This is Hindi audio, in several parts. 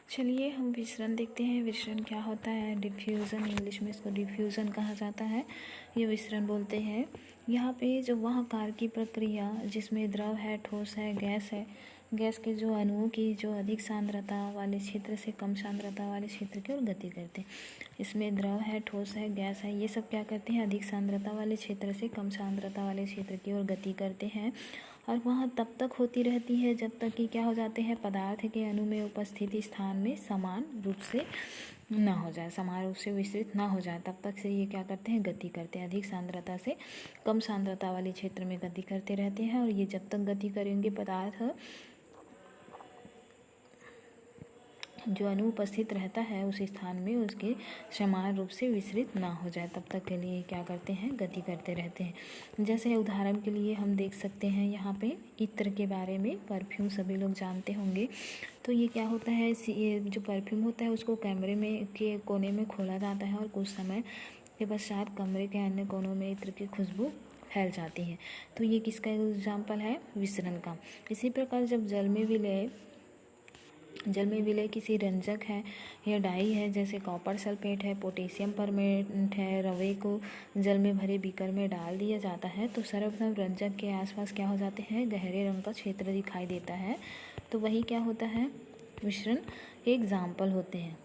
चलिए हम विसरण देखते हैं। विसरण क्या होता है? डिफ्यूज़न, इंग्लिश में इसको डिफ्यूज़न कहा जाता है। ये विसरण बोलते हैं। यहाँ पे जो वह कार्य की प्रक्रिया जिसमें द्रव है, ठोस है, गैस है, गैस के जो अणुओं की जो अधिक सांद्रता वाले क्षेत्र से कम सांद्रता वाले क्षेत्र की ओर गति करते हैं। इसमें द्रव है, ठोस है, गैस है, ये सब क्या करते हैं? अधिक सांद्रता वाले क्षेत्र से कम सांद्रता वाले क्षेत्र की ओर गति करते हैं। और वह तब तक होती रहती है जब तक कि क्या हो जाते हैं? पदार्थ के अणु में उपस्थित स्थान में समान रूप से ना हो जाए, समान रूप से विस्तृत ना हो जाए, तब तक से ये क्या करते हैं? गति करते हैं। अधिक सांद्रता से कम सांद्रता वाले क्षेत्र में गति करते रहते हैं। और ये जब तक गति करेंगे पदार्थ जो अणु उपस्थित रहता है उस स्थान में उसके समान रूप से विस्तृत ना हो जाए, तब तक के लिए क्या करते हैं? गति करते रहते हैं। जैसे उदाहरण के लिए हम देख सकते हैं यहाँ पे इत्र के बारे में। परफ्यूम सभी लोग जानते होंगे। तो ये क्या होता है? ये जो परफ्यूम होता है उसको कमरे में के कोने में खोला जाता है और कुछ समय के पश्चात कमरे के अन्य कोनों में इत्र की खुशबू फैल जाती है। तो ये किसका एग्जाम्पल है? विसरण का। इसी प्रकार जब जल में विलय किसी रंजक है या डाई है, जैसे कॉपर सल्फेट है, पोटेशियम परमेट है, रवे को जल में भरे बीकर में डाल दिया जाता है तो सर्वप्रथम रंजक के आसपास क्या हो जाते हैं? गहरे रंग का क्षेत्र दिखाई देता है। तो वही क्या होता है? विसरण के एग्जाम्पल होते हैं।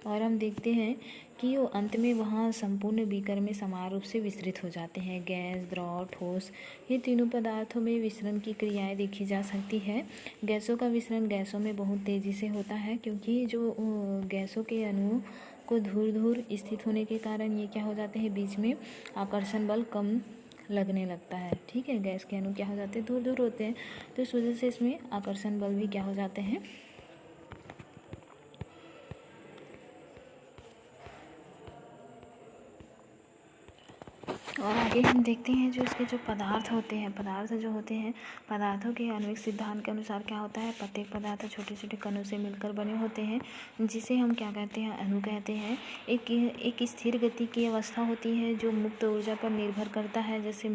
और हम देखते हैं कि वो अंत में वहाँ संपूर्ण बीकर में समान रूप से विस्तृत हो जाते हैं। गैस, द्रव, ठोस, ये तीनों पदार्थों में विसरण की क्रियाएं देखी जा सकती है। गैसों का विसरण गैसों में बहुत तेज़ी से होता है, क्योंकि जो गैसों के अणुओं को दूर दूर स्थित होने के कारण ये क्या हो जाते हैं? बीच में आकर्षण बल कम लगने लगता है। ठीक है, गैस के अणु क्या हो जाते हैं? दूर दूर होते हैं, तो इस वजह से इसमें आकर्षण बल भी क्या हो जाते हैं? और आगे हम देखते हैं जो इसके जो पदार्थ होते हैं, पदार्थों के आणविक सिद्धांत के अनुसार क्या होता है? प्रत्येक पदार्थ छोटे छोटे कणों से मिलकर बने होते हैं, जिसे हम क्या कहते हैं? अणु कहते हैं। एक स्थिर गति की अवस्था होती है जो मुक्त ऊर्जा पर निर्भर करता है। जैसे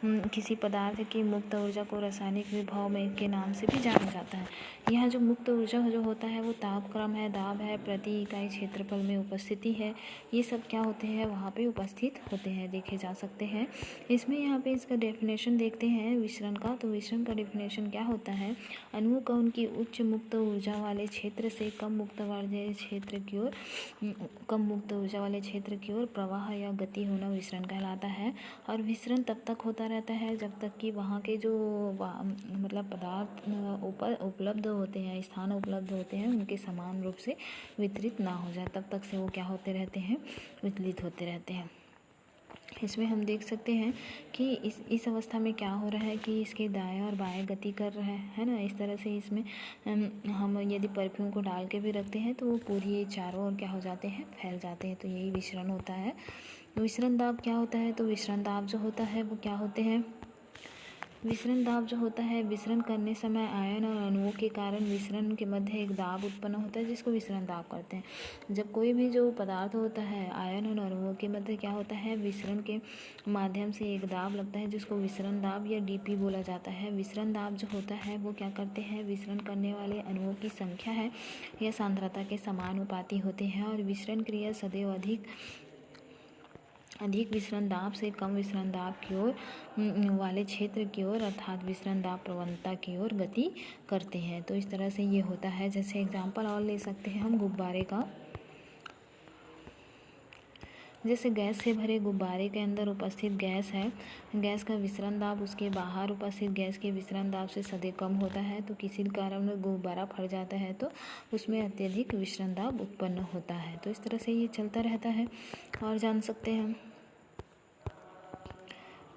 किसी पदार्थ की मुक्त ऊर्जा को रासायनिक विभव में के नाम से भी जाना जाता है। यह जो मुक्त ऊर्जा जो होता है वो तापक्रम है, दाब है, प्रति इकाई क्षेत्रफल में उपस्थिति है, ये सब क्या होते हैं? वहाँ पे उपस्थित होते हैं, देखे जा सकते हैं। इसमें यहाँ पे इसका डेफिनेशन देखते हैं विसरण का। तो विसरण का डेफिनेशन क्या होता है? अणुओं का उनकी उच्च मुक्त ऊर्जा वाले क्षेत्र से कम मुक्त ऊर्जा वाले क्षेत्र की ओर प्रवाह या गति होना विसरण कहलाता है। और विसरण तब तक होता रहता है जब तक कि वहाँ के जो मतलब पदार्थ उपलब्ध होते हैं, स्थान उपलब्ध होते हैं, उनके समान रूप से वितरित ना हो जाए, तब तक से वो क्या होते रहते हैं? विचलित होते रहते हैं। इसमें हम देख सकते हैं कि इस अवस्था में क्या हो रहा है कि इसके दाएं और बाएं गति कर रहा है ना। इस तरह से इसमें हम यदि परफ्यूम को डाल के भी रखते हैं तो वो पूरी चारों ओर क्या हो जाते हैं? फैल जाते हैं। तो यही विसरण होता है। विसरण दाब क्या होता है? तो विसरण दाब जो होता है वो क्या होते हैं? विसरण दाब जो होता है, विसरण करने समय आयन और अणुओं के कारण विसरण के मध्य एक दाब उत्पन्न होता है, जिसको विसरण दाब कहते हैं। जब कोई भी जो पदार्थ होता है, आयन और अणुओं के मध्य क्या होता है? विसरण के माध्यम से एक दाब लगता है, जिसको विसरण दाब या डीपी बोला जाता है। विसरण दाब जो होता है वो क्या करते हैं? विसरण करने वाले अणुओं की संख्या है या सांद्रता के समानुपाती होते हैं। और विसरण क्रिया सदैव अधिक विसरण दाब से कम विसरण दाब की ओर वाले क्षेत्र की ओर, अर्थात विसरण दाब प्रवणता की ओर गति करते हैं। तो इस तरह से ये होता है। जैसे एग्जांपल और ले सकते हैं हम गुब्बारे का। जैसे गैस से भरे गुब्बारे के अंदर उपस्थित गैस है, गैस का विसरण दाब उसके बाहर उपस्थित गैस के विसरण दाब से सदैव कम होता है। तो किसी कारण गुब्बारा फट जाता है तो उसमें अत्यधिक विसरण दाब उत्पन्न होता है। तो इस तरह से ये चलता रहता है और जान सकते हैं हम।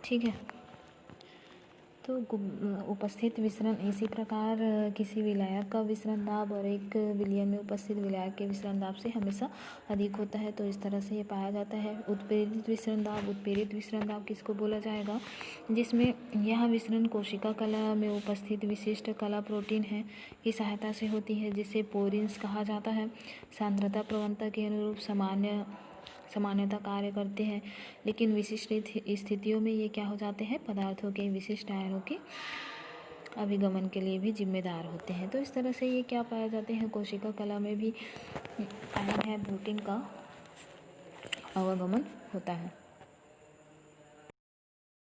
ठीक है, तो उपस्थित विसरण इसी प्रकार किसी विलायक का विसरण दाब और एक विलयन में उपस्थित विलायक के विसरण दाब से हमेशा अधिक होता है। तो इस तरह से ये पाया जाता है। उत्प्रेरित विसरण दाब किसको बोला जाएगा? जिसमें यह विसरण कोशिका कला में उपस्थित विशिष्ट कला प्रोटीन है की सहायता से होती है, जिसे पोरिन्स कहा जाता है। सांद्रता प्रवणता के अनुरूप सामान्यता कार्य करते हैं, लेकिन विशिष्ट स्थितियों में ये क्या हो जाते हैं? पदार्थों के विशिष्ट आयनों के अभिगमन के लिए भी जिम्मेदार होते हैं। तो इस तरह से ये क्या पाए जाते हैं, कोशिका कला में भी आयन है प्रोटीन का आवागमन होता है।